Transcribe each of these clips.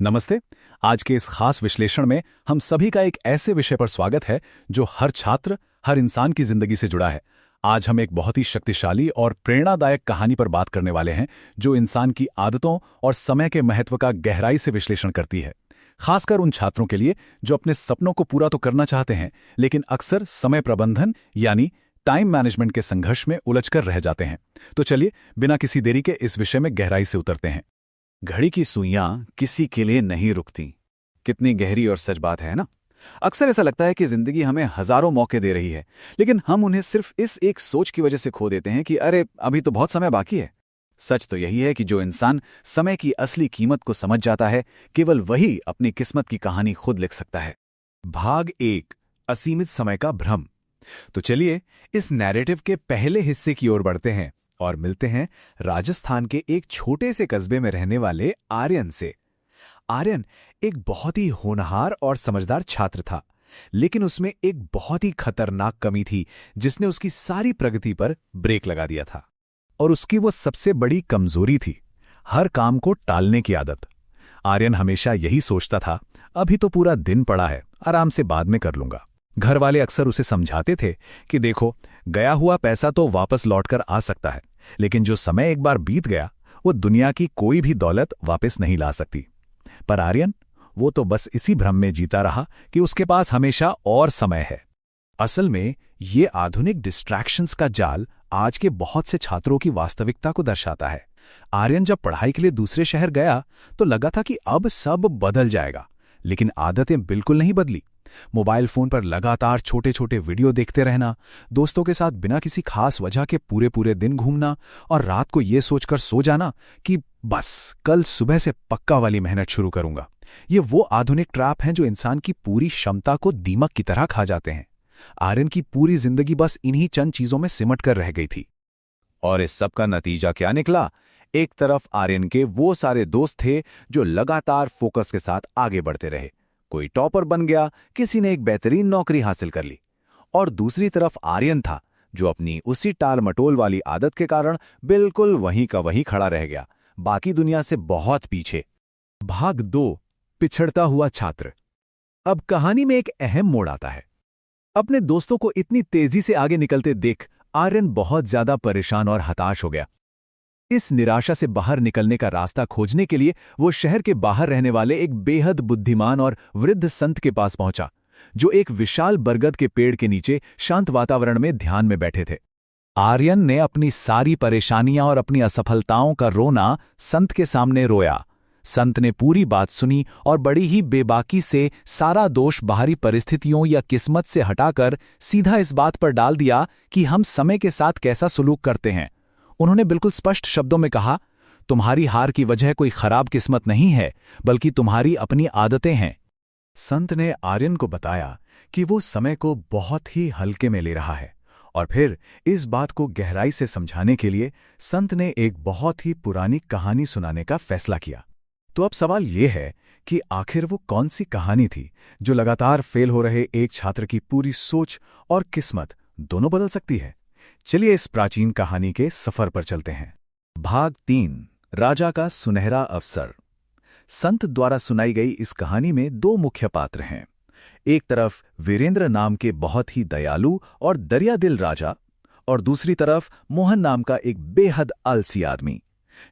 नमस्ते। आज के इस खास विश्लेषण में हम सभी का एक ऐसे विषय पर स्वागत है जो हर छात्र, हर इंसान की जिंदगी से जुड़ा है। आज हम एक बहुत ही शक्तिशाली और प्रेरणादायक कहानी पर बात करने वाले हैं जो इंसान की आदतों और समय के महत्व का गहराई से विश्लेषण करती है। खासकर उन छात्रों के लिए जो अपने सपनों को पूरा तो करना चाहते हैं, लेकिन अक्सर समय प्रबंधन यानी टाइम मैनेजमेंट के संघर्ष में उलझकर रह जाते हैं। तो चलिए बिना किसी देरी के इस विषय में गहराई से उतरते हैं। घड़ी की सुइयां किसी के लिए नहीं रुकती। कितनी गहरी और सच बात है ना। अक्सर ऐसा लगता है कि जिंदगी हमें हजारों मौके दे रही है, लेकिन हम उन्हें सिर्फ इस एक सोच की वजह से खो देते हैं कि अरे अभी तो बहुत समय बाकी है। सच तो यही है कि जो इंसान समय की असली कीमत को समझ जाता है, केवल वही अपनी किस्मत की कहानी खुद लिख सकता है। भाग 1, असीमित समय का भ्रम। तो चलिए इस नैरेटिव के पहले हिस्से की ओर बढ़ते हैं और मिलते हैं राजस्थान के एक छोटे से कस्बे में रहने वाले आर्यन से। आर्यन एक बहुत ही होनहार और समझदार छात्र था, लेकिन उसमें एक बहुत ही खतरनाक कमी थी जिसने उसकी सारी प्रगति पर ब्रेक लगा दिया था। और उसकी वो सबसे बड़ी कमजोरी थी, हर काम को टालने की आदत। आर्यन हमेशा यही सोचता था, अभी तो पूरा दिन पड़ा है, आराम से बाद में कर लूंगा। घर वाले अक्सर उसे समझाते थे कि देखो, गया हुआ पैसा तो वापस लौटकर आ सकता है, लेकिन जो समय एक बार बीत गया वो दुनिया की कोई भी दौलत वापस नहीं ला सकती। पर आर्यन, वो तो बस इसी भ्रम में जीता रहा कि उसके पास हमेशा और समय है। असल में ये आधुनिक डिस्ट्रैक्शंस का जाल आज के बहुत से छात्रों की वास्तविकता को दर्शाता है। आर्यन जब पढ़ाई के लिए दूसरे शहर गया तो लगा था कि अब सब बदल जाएगा, लेकिन आदतें बिल्कुल नहीं बदली। मोबाइल फोन पर लगातार छोटे छोटे वीडियो देखते रहना, दोस्तों के साथ बिना किसी खास वजह के पूरे पूरे दिन घूमना और रात को ये सोचकर सो जाना कि बस कल सुबह से पक्का वाली मेहनत शुरू करूंगा। ये वो आधुनिक ट्रैप हैं जो इंसान की पूरी क्षमता को दीमक की तरह खा जाते हैं। आर्यन की पूरी जिंदगी बस इन्हीं चंद चीजों में सिमट कर रह गई थी। और इस सब का नतीजा क्या निकला? एक तरफ आर्यन के वो सारे दोस्त थे जो लगातार फोकस के साथ आगे बढ़ते रहे, कोई टॉपर बन गया, किसी ने एक बेहतरीन नौकरी हासिल कर ली। और दूसरी तरफ आर्यन था जो अपनी उसी टाल मटोल वाली आदत के कारण बिल्कुल वहीं का वहीं खड़ा रह गया, बाकी दुनिया से बहुत पीछे। भाग 2, पिछड़ता हुआ छात्र। अब कहानी में एक अहम मोड़ आता है। अपने दोस्तों को इतनी तेजी से आगे निकलते देख आर्यन बहुत ज्यादा परेशान और हताश हो गया। इस निराशा से बाहर निकलने का रास्ता खोजने के लिए वो शहर के बाहर रहने वाले एक बेहद बुद्धिमान और वृद्ध संत के पास पहुंचा, जो एक विशाल बरगद के पेड़ के नीचे शांत वातावरण में ध्यान में बैठे थे। आर्यन ने अपनी सारी परेशानियां और अपनी असफलताओं का रोना संत के सामने रोया। संत ने पूरी बात सुनी और बड़ी ही बेबाकी से सारा दोष बाहरी परिस्थितियों या किस्मत से हटाकर सीधा इस बात पर डाल दिया कि हम समय के साथ कैसा सुलूक करते हैं। उन्होंने बिल्कुल स्पष्ट शब्दों में कहा, तुम्हारी हार की वजह कोई खराब किस्मत नहीं है, बल्कि तुम्हारी अपनी आदतें हैं। संत ने आर्यन को बताया कि वो समय को बहुत ही हल्के में ले रहा है, और फिर इस बात को गहराई से समझाने के लिए संत ने एक बहुत ही पुरानी कहानी सुनाने का फैसला किया। तो अब सवाल ये है कि आखिर वो कौन सी कहानी थी जो लगातार फेल हो रहे एक छात्र की पूरी सोच और किस्मत दोनों बदल सकती है। चलिए इस प्राचीन कहानी के सफर पर चलते हैं। भाग 3, राजा का सुनहरा अवसर। संत द्वारा सुनाई गई इस कहानी में दो मुख्य पात्र हैं। एक तरफ वीरेंद्र नाम के बहुत ही दयालु और दरियादिल राजा, और दूसरी तरफ मोहन नाम का एक बेहद आलसी आदमी,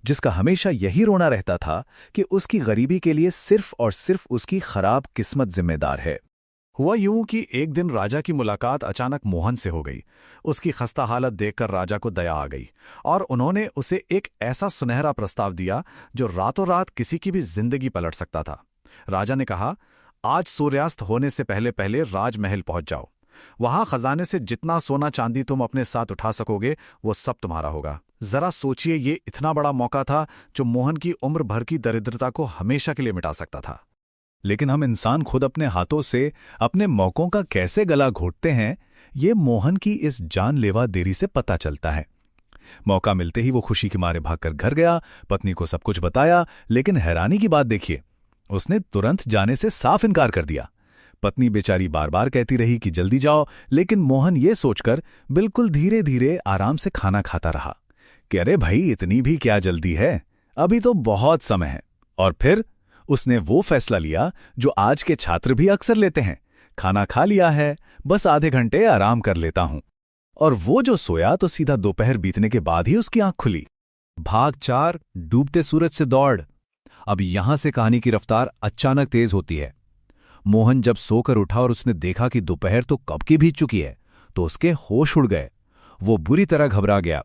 जिसका हमेशा यही रोना रहता था कि उसकी गरीबी के लिए सिर्फ और सिर्फ उसकी खराब किस्मत जिम्मेदार है। हुआ यूं कि एक दिन राजा की मुलाकात अचानक मोहन से हो गई। उसकी खस्ता हालत देखकर राजा को दया आ गई और उन्होंने उसे एक ऐसा सुनहरा प्रस्ताव दिया जो रातों रात किसी की भी जिंदगी पलट सकता था। राजा ने कहा, आज सूर्यास्त होने से पहले पहले राजमहल पहुंच जाओ। वहां खजाने से जितना सोना चांदी तुम अपने साथ उठा सकोगे वो सब तुम्हारा होगा। जरा सोचिए, ये इतना बड़ा मौका था जो मोहन की उम्र भर की दरिद्रता को हमेशा के लिए मिटा सकता था। लेकिन हम इंसान खुद अपने हाथों से अपने मौकों का कैसे गला घोटते हैं, ये मोहन की इस जानलेवा देरी से पता चलता है। मौका मिलते ही वो खुशी के मारे भागकर घर गया, पत्नी को सब कुछ बताया, लेकिन हैरानी की बात देखिए, उसने तुरंत जाने से साफ इनकार कर दिया। पत्नी बेचारी बार बार कहती रही कि जल्दी जाओ, लेकिन मोहन ये सोचकर बिल्कुल धीरे धीरे आराम से खाना खाता रहा कि अरे भाई, इतनी भी क्या जल्दी है, अभी तो बहुत समय है। और फिर उसने वो फैसला लिया जो आज के छात्र भी अक्सर लेते हैं, खाना खा लिया है, बस आधे घंटे आराम कर लेता हूं। और वो जो सोया तो सीधा दोपहर बीतने के बाद ही उसकी आंख खुली। भाग 4, डूबते सूरज से दौड़। अब यहां से कहानी की रफ्तार अचानक तेज होती है। मोहन जब सोकर उठा और उसने देखा कि दोपहर तो कब की बीत चुकी है, तो उसके होश उड़ गए। वो बुरी तरह घबरा गया।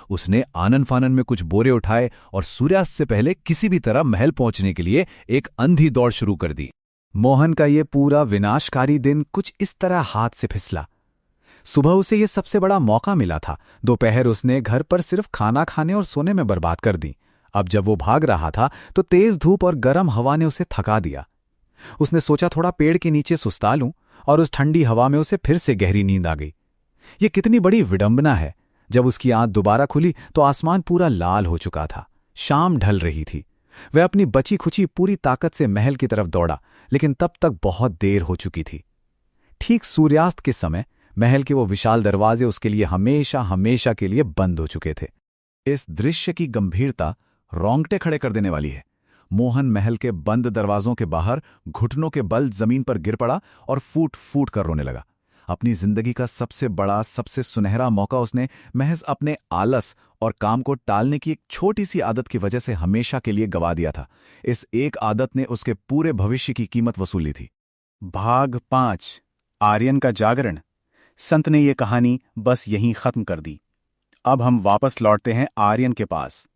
उसने आनन फानन में कुछ बोरे उठाए और सूर्यास्त से पहले किसी भी तरह महल पहुंचने के लिए एक अंधी दौड़ शुरू कर दी। मोहन का ये पूरा विनाशकारी दिन कुछ इस तरह हाथ से फिसला। सुबह उसे ये सबसे बड़ा मौका मिला था। दोपहर उसने घर पर सिर्फ खाना खाने और सोने में बर्बाद कर दी। अब जब वो भाग रहा था तो तेज धूप और गर्म हवा ने उसे थका दिया। उसने सोचा थोड़ा पेड़ के नीचे सुस्ता लूं, और उस ठंडी हवा में उसे फिर से गहरी नींद आ गई। ये कितनी बड़ी विडंबना है। जब उसकी आंख दोबारा खुली तो आसमान पूरा लाल हो चुका था। शाम ढल रही थी। वह अपनी बची खुची पूरी ताकत से महल की तरफ दौड़ा, लेकिन तब तक बहुत देर हो चुकी थी। ठीक सूर्यास्त के समय महल के वो विशाल दरवाजे उसके लिए हमेशा हमेशा के लिए बंद हो चुके थे। इस दृश्य की गंभीरता रोंगटे खड़े कर देने वाली है। मोहन महल के बंद दरवाजों के बाहर घुटनों के बल जमीन पर गिर पड़ा और फूट फूट कर रोने लगा। अपनी जिंदगी का सबसे बड़ा, सबसे सुनहरा मौका उसने महज अपने आलस और काम को टालने की एक छोटी सी आदत की वजह से हमेशा के लिए गवा दिया था। इस एक आदत ने उसके पूरे भविष्य की कीमत वसूल ली थी। भाग 5, आर्यन का जागरण। संत ने यह कहानी बस यहीं खत्म कर दी। अब हम वापस लौटते हैं आर्यन के पास।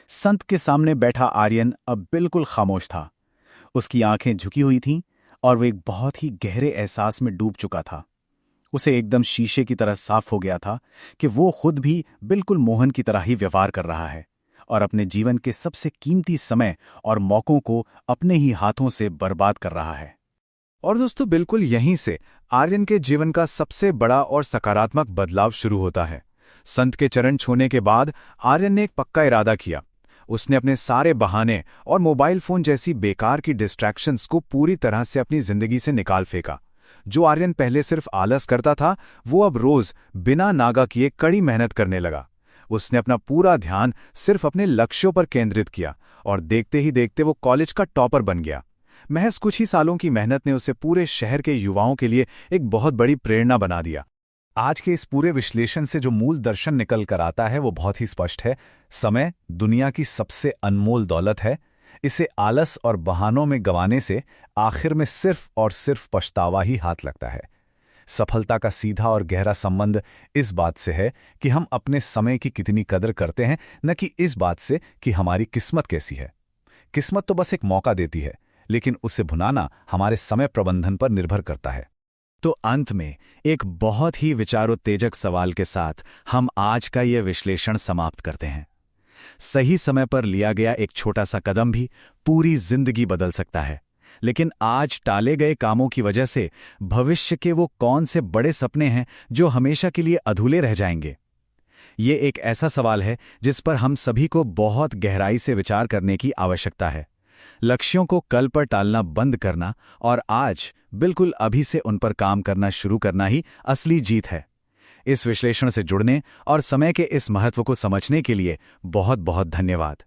संत के सामने बैठा आर्यन अब बिल्कुल खामोश था। उसकी आंखें झुकी हुई थीं और वो एक बहुत ही गहरे एहसास में डूब चुका था। उसे एकदम शीशे की तरह साफ हो गया था कि वो खुद भी बिल्कुल मोहन की तरह ही व्यवहार कर रहा है और अपने जीवन के सबसे कीमती समय और मौकों को अपने ही हाथों से बर्बाद कर रहा है। और दोस्तों, बिल्कुल यहीं से आर्यन के जीवन का सबसे बड़ा और सकारात्मक बदलाव शुरू होता है। संत के चरण छूने के बाद आर्यन ने एक पक्का इरादा किया। उसने अपने सारे बहाने और मोबाइल फोन जैसी बेकार की डिस्ट्रैक्शंस को पूरी तरह से अपनी जिंदगी से निकाल फेंका। जो आर्यन पहले सिर्फ आलस करता था, वो अब रोज बिना नागा किए कड़ी मेहनत करने लगा। उसने अपना पूरा ध्यान सिर्फ अपने लक्ष्यों पर केंद्रित किया और देखते ही देखते वो कॉलेज का टॉपर बन गया। महज कुछ ही सालों की मेहनत ने उसे पूरे शहर के युवाओं के लिए एक बहुत बड़ी प्रेरणा बना दिया। आज के इस पूरे विश्लेषण से जो मूल दर्शन निकल कर आता है वो बहुत ही स्पष्ट है। समय दुनिया की सबसे अनमोल दौलत है। इसे आलस और बहानों में गंवाने से आखिर में सिर्फ और सिर्फ पछतावा ही हाथ लगता है। सफलता का सीधा और गहरा संबंध इस बात से है कि हम अपने समय की कितनी कदर करते हैं, न कि इस बात से कि हमारी किस्मत कैसी है। किस्मत तो बस एक मौका देती है, लेकिन उसे भुनाना हमारे समय प्रबंधन पर निर्भर करता है। तो अंत में एक बहुत ही विचारोत्तेजक सवाल के साथ हम आज का यह विश्लेषण समाप्त करते हैं। सही समय पर लिया गया एक छोटा सा कदम भी पूरी जिंदगी बदल सकता है। लेकिन आज टाले गए कामों की वजह से भविष्य के वो कौन से बड़े सपने हैं जो हमेशा के लिए अधूरे रह जाएंगे? ये एक ऐसा सवाल है जिस पर हम सभी को बहुत गहराई से विचार करने की आवश्यकता है। लक्ष्यों को कल पर टालना बंद करना और आज बिल्कुल अभी से उन पर काम करना शुरू करना ही असली जीत है। इस विश्लेषण से जुड़ने और समय के इस महत्व को समझने के लिए बहुत बहुत धन्यवाद।